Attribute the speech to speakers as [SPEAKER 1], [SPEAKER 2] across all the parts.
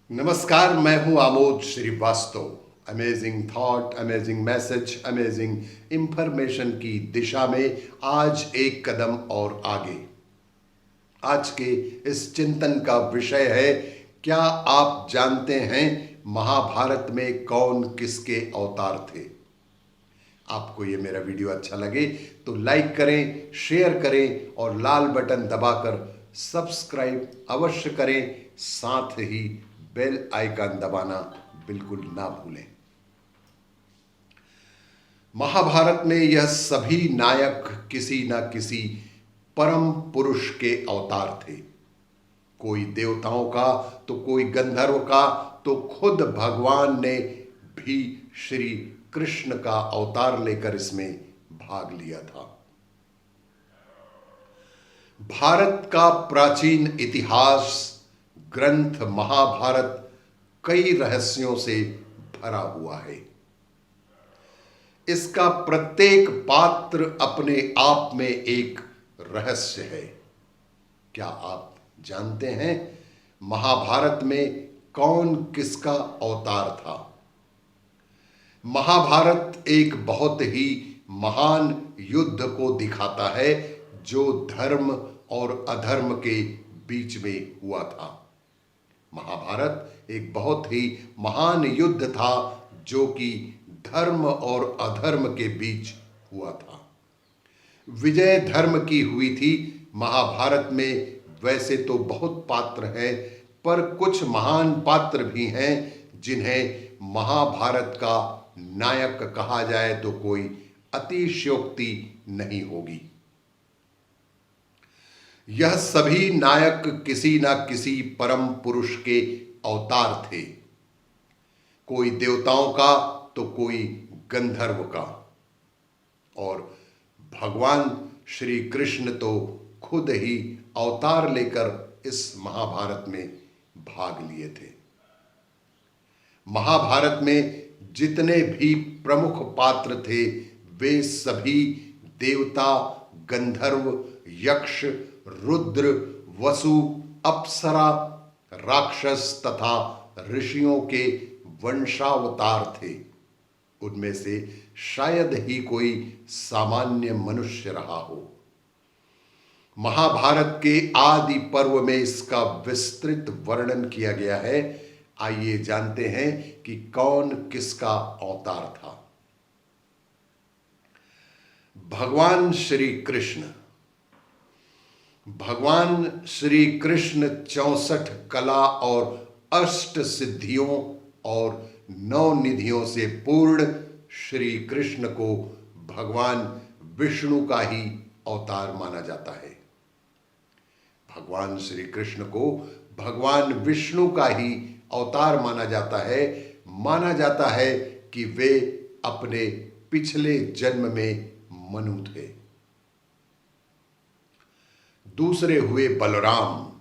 [SPEAKER 1] नमस्कार, मैं हूं Amod Shrivastava. Amazing thought, amazing message, amazing information की दिशा में आज एक कदम और आगे। आज के इस चिंतन का विषय है, क्या आप जानते हैं महाभारत में कौन किसके अवतार थे? आपको ये मेरा वीडियो अच्छा लगे तो लाइक करें, शेयर करें और लाल बटन दबाकर सब्सक्राइब अवश्य करें। साथ ही बेल आइकन दबाना बिल्कुल ना भूलें। महाभारत में यह सभी नायक किसी न किसी परम पुरुष के अवतार थे। कोई देवताओं का तो कोई गंधर्व का, तो खुद भगवान ने भी श्री कृष्ण का अवतार लेकर इसमें भाग लिया था। भारत का प्राचीन इतिहास ग्रंथ महाभारत कई रहस्यों से भरा हुआ है। इसका प्रत्येक पात्र अपने आप में एक रहस्य है। क्या आप जानते हैं महाभारत में कौन किसका अवतार था? महाभारत एक बहुत ही महान युद्ध को दिखाता है जो धर्म और अधर्म के बीच में हुआ था। महाभारत एक बहुत ही महान युद्ध था जो कि धर्म और अधर्म के बीच हुआ था। विजय धर्म की हुई थी। महाभारत में वैसे तो बहुत पात्र हैं, पर कुछ महान पात्र भी हैं जिन्हें महाभारत का नायक कहा जाए तो कोई अतिशयोक्ति नहीं होगी। यह सभी नायक किसी न किसी परम पुरुष के अवतार थे। कोई देवताओं का तो कोई गंधर्व का, और भगवान श्री कृष्ण तो खुद ही अवतार लेकर इस महाभारत में भाग लिए थे। महाभारत में जितने भी प्रमुख पात्र थे वे सभी देवता, गंधर्व, यक्ष, रुद्र, वसु, अप्सरा, राक्षस तथा ऋषियों के वंशावतार थे। उनमें से शायद ही कोई सामान्य मनुष्य रहा हो। महाभारत के आदि पर्व में इसका विस्तृत वर्णन किया गया है। आइए जानते हैं कि कौन किसका अवतार था। भगवान श्री कृष्ण। भगवान श्री कृष्ण 64 कला और अष्ट सिद्धियों और 9 निधियों से पूर्ण श्री कृष्ण को भगवान विष्णु का ही अवतार माना जाता है। भगवान श्री कृष्ण को भगवान विष्णु का ही अवतार माना जाता है। माना जाता है कि वे अपने पिछले जन्म में मनु थे। दूसरे हुए बलराम।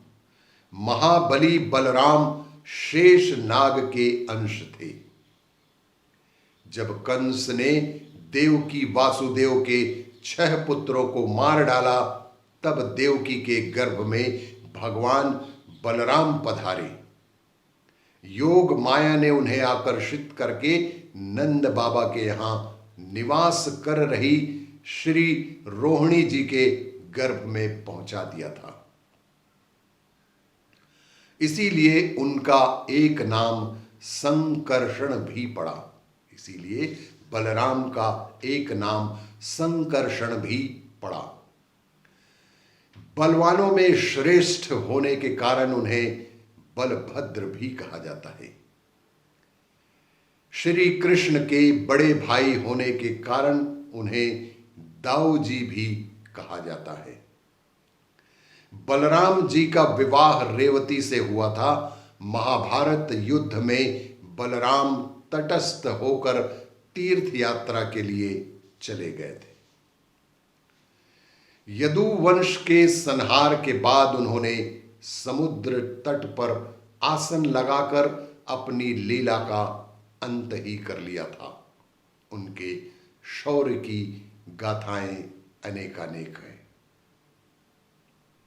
[SPEAKER 1] महाबली बलराम शेष नाग के अंश थे। जब कंस ने देवकी वासुदेव के 6 पुत्रों को मार डाला, तब देवकी के गर्भ में भगवान बलराम पधारे। योग माया ने उन्हें आकर्षित करके नंद बाबा के यहां निवास कर रही श्री रोहिणी जी के गर्भ में पहुंचा दिया था। इसीलिए उनका एक नाम संकर्षण भी पड़ा। इसीलिए बलराम का एक नाम संकर्षण भी पड़ा। बलवानों में श्रेष्ठ होने के कारण उन्हें बलभद्र भी कहा जाता है। श्री कृष्ण के बड़े भाई होने के कारण उन्हें दाऊजी भी कहा जाता है। बलराम जी का विवाह रेवती से हुआ था। महाभारत युद्ध में बलराम तटस्थ होकर तीर्थ यात्रा के लिए चले गए थे। यदु वंश के संहार के बाद उन्होंने समुद्र तट पर आसन लगाकर अपनी लीला का अंत ही कर लिया था। उनके शौर्य की गाथाएं अनेकानेक हैं।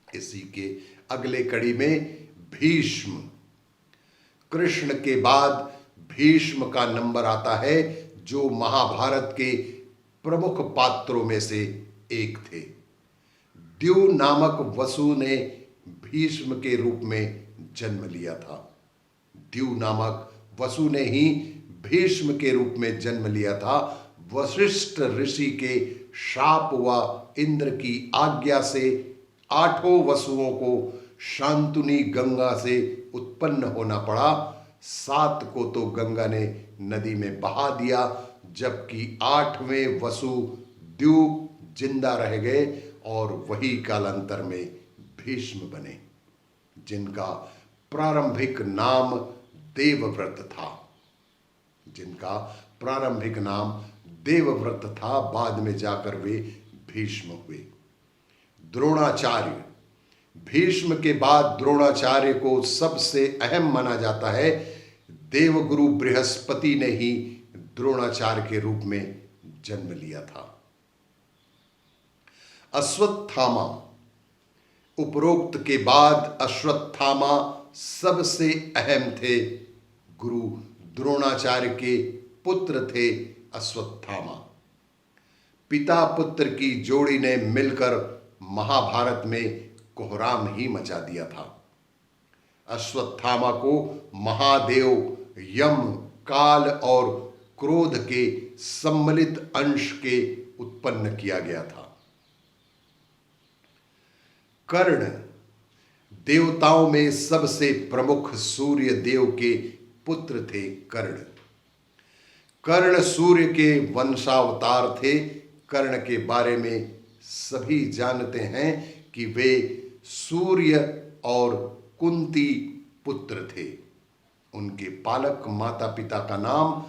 [SPEAKER 1] इसी के अगले कड़ी में भीष्म, कृष्ण के बाद भीष्म का नंबर आता है, जो महाभारत के प्रमुख पात्रों में से एक थे। द्यू नामक वसु ने भीष्म के रूप में जन्म लिया था। द्यू नामक वसु ने ही भीष्म के रूप में जन्म लिया था। वशिष्ठ ऋषि के शाप व इंद्र की आज्ञा से 8 वसुओं को शांतुनी गंगा से उत्पन्न होना पड़ा। 7 को तो गंगा ने नदी में बहा दिया, जबकि 8वें वसु द्यू जिंदा रह गए और वही कालांतर में भीष्म बने, जिनका प्रारंभिक नाम देवव्रत था। बाद में जाकर वे भीष्म हुए। द्रोणाचार्य, भीष्म के बाद द्रोणाचार्य को सबसे अहम माना जाता है। देवगुरु बृहस्पति ने ही द्रोणाचार्य के रूप में जन्म लिया था। अश्वत्थामा, उपरोक्त के बाद अश्वत्थामा सबसे अहम थे। गुरु द्रोणाचार्य के पुत्र थे अश्वत्थामा। पिता पुत्र की जोड़ी ने मिलकर महाभारत में कोहराम ही मचा दिया था। अश्वत्थामा को महादेव, यम, काल और क्रोध के सम्मिलित अंश के उत्पन्न किया गया था। कर्ण, देवताओं में सबसे प्रमुख सूर्य देव के पुत्र थे कर्ण। कर्ण सूर्य के वंशावतार थे। कर्ण के बारे में सभी जानते हैं कि वे सूर्य और कुंती पुत्र थे। उनके पालक माता पिता का नाम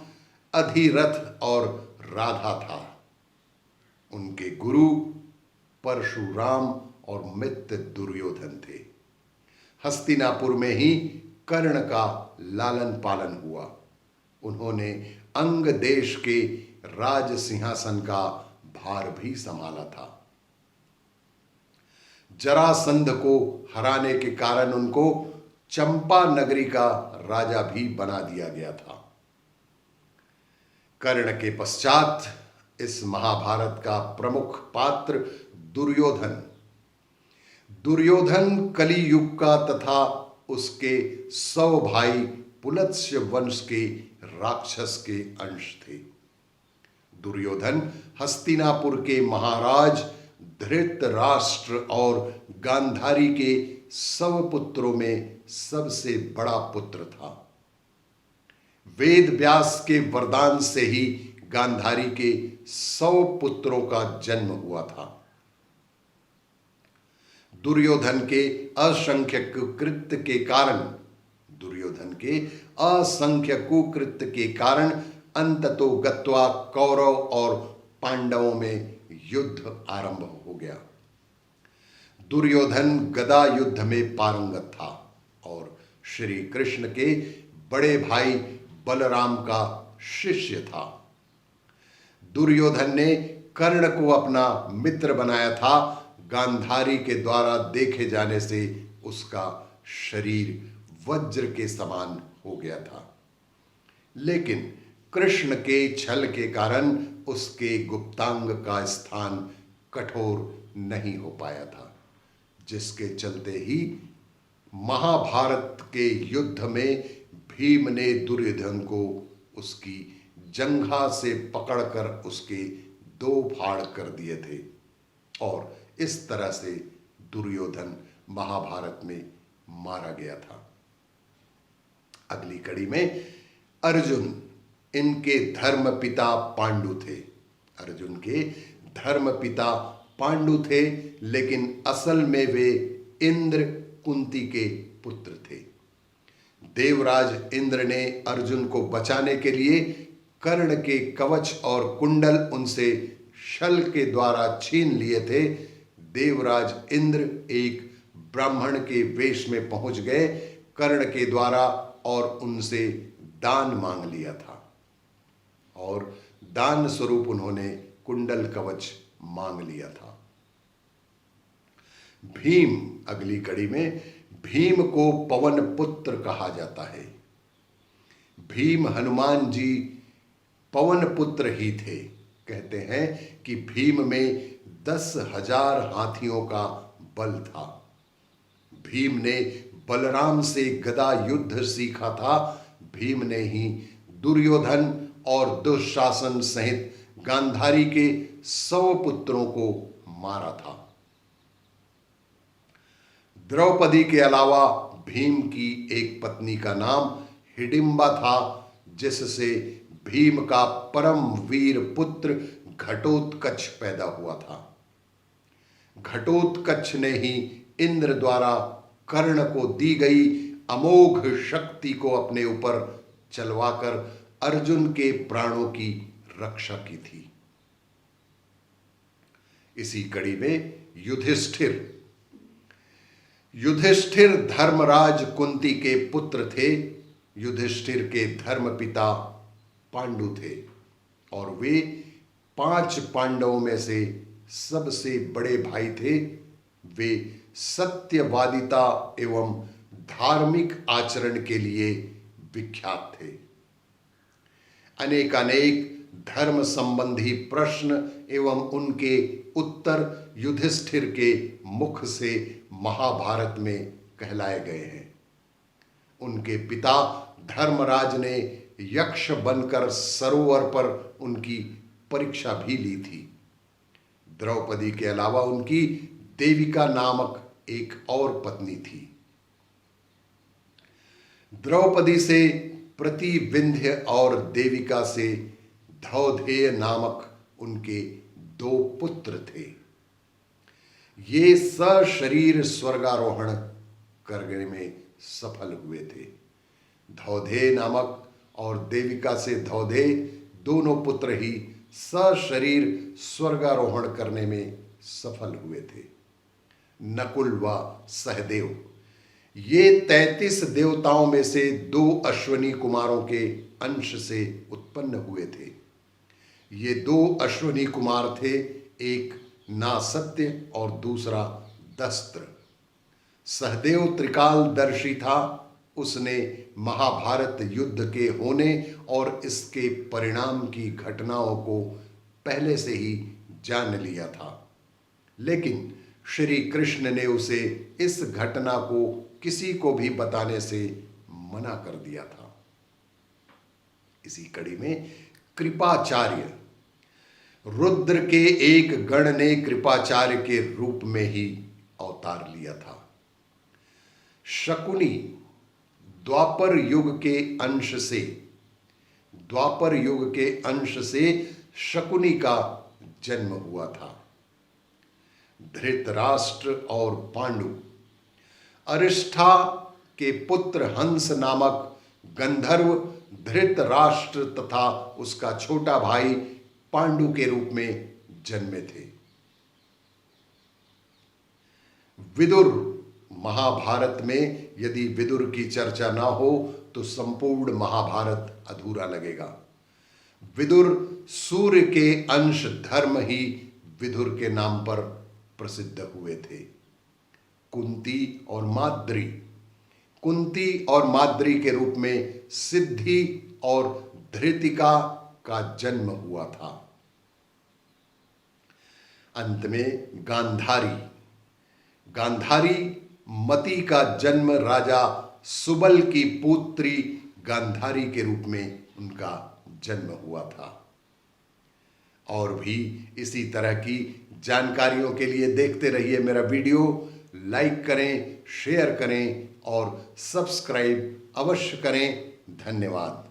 [SPEAKER 1] अधिरथ और राधा था। उनके गुरु परशुराम और मित्र दुर्योधन थे। हस्तिनापुर में ही कर्ण का लालन पालन हुआ। उन्होंने अंग देश के राज सिंहासन का भार भी संभाला था। जरासंध को हराने के कारण उनको चंपा नगरी का राजा भी बना दिया गया था। कर्ण के पश्चात इस महाभारत का प्रमुख पात्र दुर्योधन। दुर्योधन कलियुग का तथा उसके 100 भाई पुलत्स्य वंश के राक्षस के अंश थे। दुर्योधन हस्तिनापुर के महाराज धृतराष्ट्र और गांधारी के 100 पुत्रों में सबसे बड़ा पुत्र था। वेद व्यास के वरदान से ही गांधारी के 100 पुत्रों का जन्म हुआ था। दुर्योधन के असंख्य कुकृत्य के कारण अंततो गत्वा कौरव और पांडवों में युद्ध आरंभ हो गया। दुर्योधन गदा युद्ध में पारंगत था और श्री कृष्ण के बड़े भाई बलराम का शिष्य था। दुर्योधन ने कर्ण को अपना मित्र बनाया था। गांधारी के द्वारा देखे जाने से उसका शरीर वज्र के समान हो गया था, लेकिन कृष्ण के छल के कारण उसके गुप्तांग का स्थान कठोर नहीं हो पाया था, जिसके चलते ही महाभारत के युद्ध में भीम ने दुर्योधन को उसकी जंघा से पकड़कर उसके 2 फाड़ कर दिए थे और इस तरह से दुर्योधन महाभारत में मारा गया था। अगली कड़ी में अर्जुन, इनके धर्म पिता पांडु थे। अर्जुन के धर्म पिता पांडु थे, लेकिन असल में वे इंद्र कुंती के पुत्र थे। देवराज इंद्र ने अर्जुन को बचाने के लिए कर्ण के कवच और कुंडल उनसे शल के द्वारा छीन लिए थे। देवराज इंद्र एक ब्राह्मण के वेश में पहुंच गए कर्ण के द्वारा और उनसे दान मांग लिया था और दान स्वरूप उन्होंने कुंडल कवच मांग लिया था। भीम, अगली कड़ी में भीम को पवन पुत्र कहा जाता है। भीम हनुमान जी पवन पुत्र ही थे। कहते हैं कि भीम में 10,000 हाथियों का बल था। भीम ने बलराम से गदा युद्ध सीखा था। भीम ने ही दुर्योधन और दुशासन सहित गांधारी के 100 पुत्रों को मारा था। द्रौपदी के अलावा भीम की एक पत्नी का नाम हिडिंबा था, जिससे भीम का परम वीर पुत्र घटोत्कच पैदा हुआ था। घटोत्कच ने ही इंद्र द्वारा कर्ण को दी गई अमोघ शक्ति को अपने ऊपर चलवाकर अर्जुन के प्राणों की रक्षा की थी। इसी कड़ी में युधिष्ठिर धर्मराज कुंती के पुत्र थे। युधिष्ठिर के धर्मपिता पांडु थे और वे 5 पांडवों में से सबसे बड़े भाई थे। वे सत्यवादिता एवं धार्मिक आचरण के लिए विख्यात थे। अनेकानेक धर्म संबंधी प्रश्न एवं उनके उत्तर युधिष्ठिर के मुख से महाभारत में कहलाए गए हैं। उनके पिता धर्मराज ने यक्ष बनकर सरोवर पर उनकी परीक्षा भी ली थी। द्रौपदी के अलावा उनकी देविका नामक एक और पत्नी थी। द्रौपदी से प्रतिविंध्य और देविका से धौधेय नामक उनके 2 पुत्र थे। ये सशरीर स्वर्गारोहण करने में सफल हुए थे। धौधेय नामक और देविका से धौधेय दोनों पुत्र ही सशरीर स्वर्गारोहण करने में सफल हुए थे। नकुल व सहदेव ये 33 देवताओं में से 2 अश्वनी कुमारों के अंश से उत्पन्न हुए थे। ये 2 अश्वनी कुमार थे, एक नासत्य और दूसरा दस्त्र। सहदेव त्रिकालदर्शी था। उसने महाभारत युद्ध के होने और इसके परिणाम की घटनाओं को पहले से ही जान लिया था, लेकिन श्री कृष्ण ने उसे इस घटना को किसी को भी बताने से मना कर दिया था। इसी कड़ी में कृपाचार्य, रुद्र के एक गण ने कृपाचार्य के रूप में ही अवतार लिया था। शकुनी द्वापर युग के अंश से शकुनी का जन्म हुआ था। धृतराष्ट्र और पांडु, अरिष्ठा के पुत्र हंस नामक गंधर्व धृतराष्ट्र तथा उसका छोटा भाई पांडु के रूप में जन्मे थे। विदुर, महाभारत में यदि विदुर की चर्चा ना हो तो संपूर्ण महाभारत अधूरा लगेगा। विदुर सूर्य के अंश धर्म ही विदुर के नाम पर प्रसिद्ध हुए थे। कुंती और माद्री के रूप में सिद्धि और धृतिका का जन्म हुआ था। अंत में गांधारी मती का जन्म राजा सुबल की पुत्री गांधारी के रूप में उनका जन्म हुआ था। और भी इसी तरह की जानकारियों के लिए देखते रहिए मेरा वीडियो। लाइक करें, शेयर करें और सब्सक्राइब अवश्य करें। धन्यवाद।